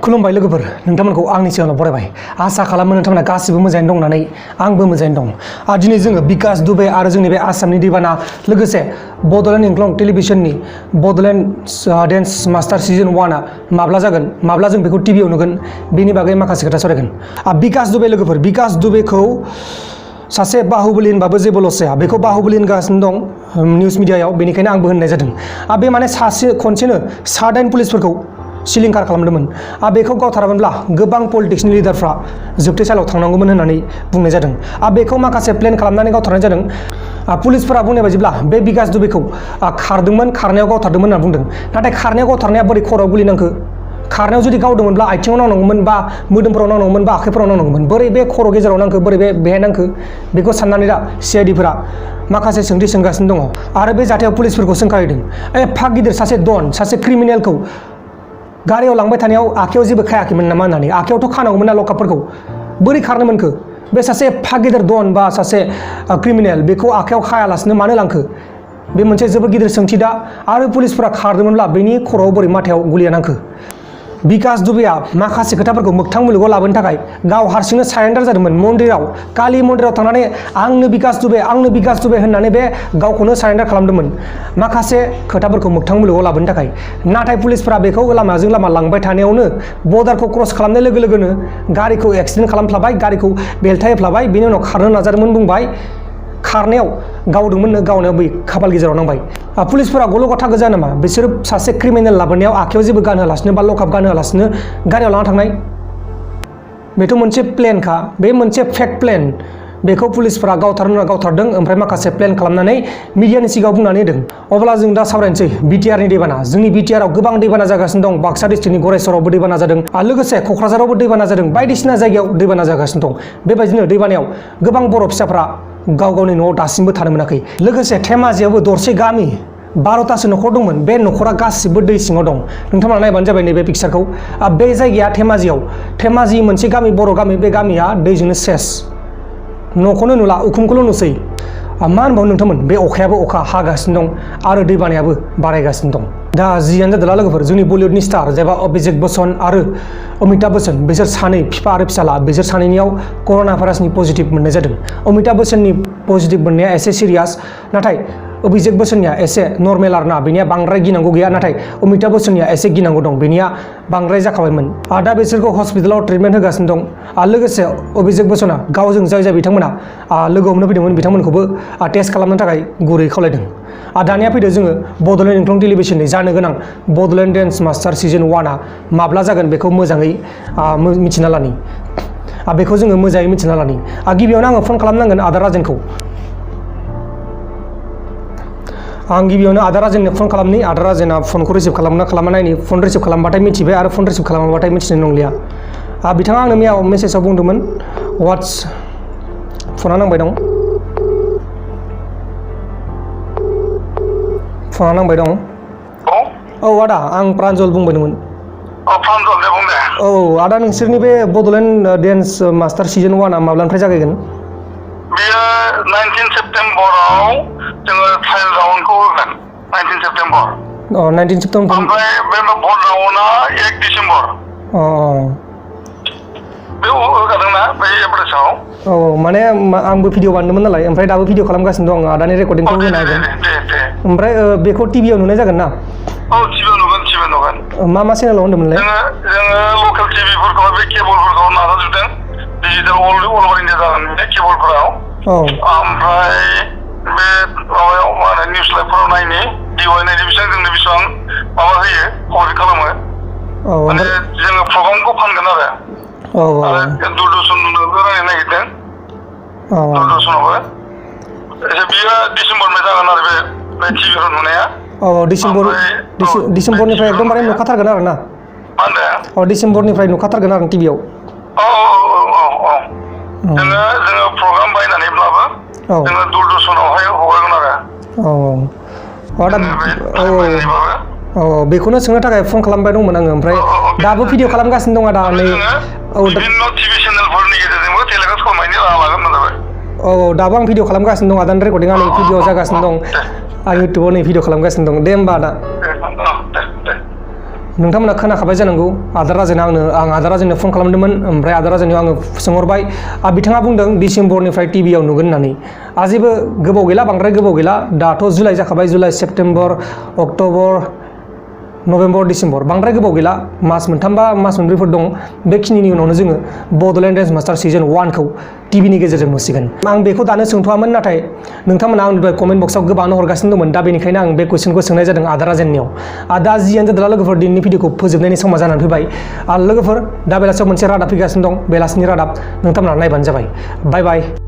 खुलुमबाय लोगोफोर नोंथांमोनखौ आंनि चेनेलाव बरायबाय आसा खालामो नोंथांमोना गासिबो मोजाङैनो दं होननानै आंबो मोजाङैनो दं दिनै जोङो बिकास दुबे आरो जोंनि बे आसामनि दैबाना लोगोसे बड'लेण्ड इंख्लं टेलिभिजननि बड'लेण्ड डेन्स मास्टार सिजन 1आ माब्ला जागोन माब्ला जों बेखौ टिभिआव नुगोन बेनि बागै माखासे खोथा सावरायगोन बिकास दुबे लोगोफोर बिकास दुबेखौ सासे बाहुबली होनबाबो जेबो लस जाया बेखौ बाहुबली होनगासिनो दं निउस मिडियायाव बेनिखायनो आंबो होननाय जादों बे माने सासे खनसेनो 9 पुलिसफोरखौ सिलिंखार खालामदोंमोन बेखौ गावथारामोनब्ला गोबां पलिटिक्सनि लिडारफ्रा जोबथेसालियाव थांनांगौमोन होननानै बुंनाय जादों बेखौ माखासे प्लेन खालामनानै गावथारनाय जादों पुलिसफोरा बुंनाय बायदिब्ला बे बिकास दुबेखौ खारदोंमोन खारनायाव गावथारदोंमोन होनना बुंदों नाथाय खारनायाव गावथारनाया बोरै खर'आव गुलि नांखो खारनायाव जुदि गावदोंमोनब्ला आथिङाव नांनांगौमोन बा मोदोमफोराव नांनांगौमोन बा आखाइफोराव नांनांगौमोन बोरै बे खर' गेजेराव नांखो बोरै बेहाय नांखो बेखौ साननानै दा सिआइडिफोरा माखासे सोंथि सोंगासिनो दङ आरो बे जाथायाव पुलिसफोरखौ सोंखारिदों एफा गिदिर सासे डन सासे क्रिमिनेलखौ गारियाव लांबाय थानायाव आखायाव जेबो खायाखैमोन नामा होननानै आखायावथ' खानांगौमोन ना लकआपफोरखौ बोरै खारनो मोनखो बे सासे एफा गिदिर डन बा सासे क्रिमिनेल बेखौ आखायाव खायालासिनो मानो लांखो बे मोनसे जोबोद गिदिर सोंथि दा आरो पुलिसफोरा खारदोंमोनब्ला बेनि खर'आव बोरै माथायाव गुलिया नांखो बिकास दुबेया माखासे खोथाफोरखौ मोगथां मुलुगाव लाबोनो थाखाय गाव हारसिंनो सारेन्डार जादोंमोन मन्दिराव कालि मन्दिराव थांनानै आंनो बिकास दुबे होननानै बे गावखौनो सारेन्डार खालामदोंमोन माखासे खोथाफोरखौ मोगथां मुलुगाव लाबोनो थाखाय नाथाय पुलिसफोरा बेखौ लामाजों लामा लांबाय थानायावनो बर्डारखौ क्रस खालामनाय लोगो लोगोनो गारिखौ एक्सिडेन्ट खालामफ्लाबाय गारिखौ बेलथायफ्लाबाय बेनि उनाव खारनो नाजादोंमोन बुंबाय खारनायाव गावदोंमोननो गावनायाव बै खाफाल गेजेराव नांबाय पुलिसफोरा गल' गथा गोजा नामा बिसोर सासे क्रिमिनेल लाबोनायाव आखायाव जेबो गानहोलासिनो बा लकआप गानहोलासिनो गारियाव लाना थांनाय बेथ' मोनसे प्लेनखा बे मोनसे फेक प्लेन बेखौ पुलिसफोरा गावथारदों ओमफ्राय माखासे प्लेन खालामनानै मिडियानि सिगाङाव बुंनानै होदों अब्ला जों दा सावरायनोसै बिटिआरनि दैबाना जोंनि बिटिआराव गोबां दैबाना जागासिनो दं बाक्सा डिस्ट्रिक्टनि गरेस्वरावबो दैबाना जादों आरो लोगोसे क'क्राझारावबो दैबाना जादों बायदिसिना जायगायाव दैबाना जागासिनो दं बेबायदिनो दैबानायाव गोबां बर' फिसाफ्रा गाव गावनि न'आव दासिमबो थानो मोनाखै लोगोसे धेमाजियावबो दरसे गामि 12तासो न'खर दंमोन बे न'खरा गासिबो दै सिङाव दं नोंथांमोना नायबानो जाबाय नैबे पिक्सारखौ बे जायगाया धेमाजि मोनसे गामि बर' गामि बे गामिया दैजोंनो सेस न'खौनो नुला उखुमखौल' नुसै मा होनबावनो नोंथांमोन बे अखायाबो अखा हागासिनो दं आरो दैबानायाबो बारायगासिनो दं दा जियानो जादोंला लोगोफोर जोंनि बलिउडनि स्टार जायबा अभिषेक बच्चन आरो अमिताभ बच्चन बिसोर सानै बिफा आरो फिसाला बिसोर सानैनियाव कर'ना भाइरासनि पजिटिभ मोननाय जादों अमिताभ बच्चननि पजिटिभ मोननाया एसे सिरियास नाथाय अभिषेक बच्चननिया एसे नर्मेल आरोना बेनिया बांद्राय गिनांगौ गैया नाथाय अमिताभ बच्चननिया एसे गिनांगौ दं बेनिया बांद्राय जाखाबायमोन दा बिसोरखौ हस्पिटालाव ट्रिटमेन्ट होगासिनो दं लोगोसे अभिषेक बच्चना गावजों जाय बिथांमोना लोगो हमनो फैदोंमोन बिथांमोनखौबो टेस्ट खालामनो थाखाय गुरै खावलायदों दानिया फैदो जोङो बड'लेण्ड इंख्लं टेलिभिजननि जानो गोनां बड'लेण्ड डेन्स मास्टार सिजन 1आ माब्ला जागोन बेखौ मोजाङै मिथिना लानि बेखौ जोङो मोजाङै मिथिना लानि गिबियावनो आङो फन खालामनांगोन आदा राजेनखौ आं गिबियावनो आदा राजेननो फन खालामनि आदा राजेना फनखौ रिसिभ खालामना नायनि फन रिसिभ खालामबाथाय मिथिबाय आरो फन रिसिभ खालामाबाथाय मिथिनाय नंलिया बिथाङा आंनो मैया मेसेजाव बुंदोंमोन फना नांबाय दं औ आदा आं प्रान्जल बुंबायदोंमोन औ आदा नोंसोरनि बे बड'लेण्ड डेन्स मास्टार सिजन 1आ माब्लानिफ्राय जागायगोन बेयो 19 सेप्तेम्बराव जोङो ट्रायल राउन्डखौ होगोन 19 सेप्तेम्बर 19 सेप्तेम्बर ओमफ्राय बे भट राउन्डआ 1 डिसेम्बर बे होगादोंना बे एप्रेसाव औ माने आंबो भिडिअ बानायदोंमोन नालाय ओमफ्राय दाबो भिडिअ खालामगासिनो दं आदानि रेकर्डिंखौ होनो हागोन ओमफ्राय बेखौ टिभिआव नुनाय जागोन ना औ टिभिआव नुगोन मा चेनेलाव होनदोंमोनलाय जोङो लकेल टिभिफोरखौ बे केबलफोरखौ नाजाजोबदों डिजिटेल अल अभार इन्डिया जागोन बे केबलफोराव ओमफ्राय बे माबायाव मा होनो निउस लाइभफोराव नायनि डिवाइ नायनि जोंनो बेसेबां माबा होयो कभारेज खालामो माने जोङो प्रग्रामखौ फानगोन आरो दूरदर्शनबो रायलायनो नागिरदों दूरदर्शनावबो बियो डिसेम्बरनिफ्राय जागोन आरो बे टिभिफोराव नुनाया डिसेम्बरनिफ्राय एकदमबारे नुखाथारगोन आरो ना मा होनदों डिसेम्बरनिफ्राय नुखाथारगोन आरो टिभिआव जोङो प्रग्राम बायनानैब्लाबो जोङो दूरदर्शनावहाय हगारगोन आरो बेखौनो सोंनो थाखाय फन खालामबाय दंमोन आङो ओमफ्राय दाबो भिडिअ खालामगासिनो दं आदा नै टिभि चेनेलफोरनि गेजेरजोंबो टेलिकास्ट खालामनायनि राहा लागोन जाबाय दाबो आं भिडिअ खालामगासिनो दं आदानि रेकर्डिंआ नै भिडिअ जागासिनो दं आं इउटुबाव नै भिडिअ खालामगासिनो दं दे होमबा आदा नोंथांमोना खोनाखाबाय जानांगौ आदा राजानो आं आदा राजानो फन खालामदोंमोन ओमफ्राय आदा राजानियाव आङो सोंहरबाय बिथाङा बुंदों डिसेम्बरनिफ्राय टिभिआव नुगोन होननानै आजेबो गोबाव गैला बांद्राय गोबाव गैला दाथ' जुलाइ जाखाबाय July September October November December बांद्राय गोबाव गैला मास मोनथाम बा मास मोनब्रैफोर दं बेखिनिनि उनावनो जोङो बड'लेण्ड डेन्स मास्टार सिजन 1खौ टिभिनि गेजेरजों नुसिगोन आं बेखौ दानो सोंथ'वामोन नाथाय नोंथांमोना आंनिफ्राय कमेन्ट बक्सआव गोबाङानो हरगासिनो दंमोन दा बेनिखायनो आं बे कुइसनखौ सोंनाय जादों आदा राजेननियाव दा जियानो जादोंला लोगोफोर दिनैनि भिडिअखौ फोजोबनायनि समा जानानै फैबाय आरो लोगोफोर दा बेलासियाव मोनसे रादाब फैगासिनो दं बेलासिनि रादाब नोंथांमोना नायबानो जाबाय बाय बाय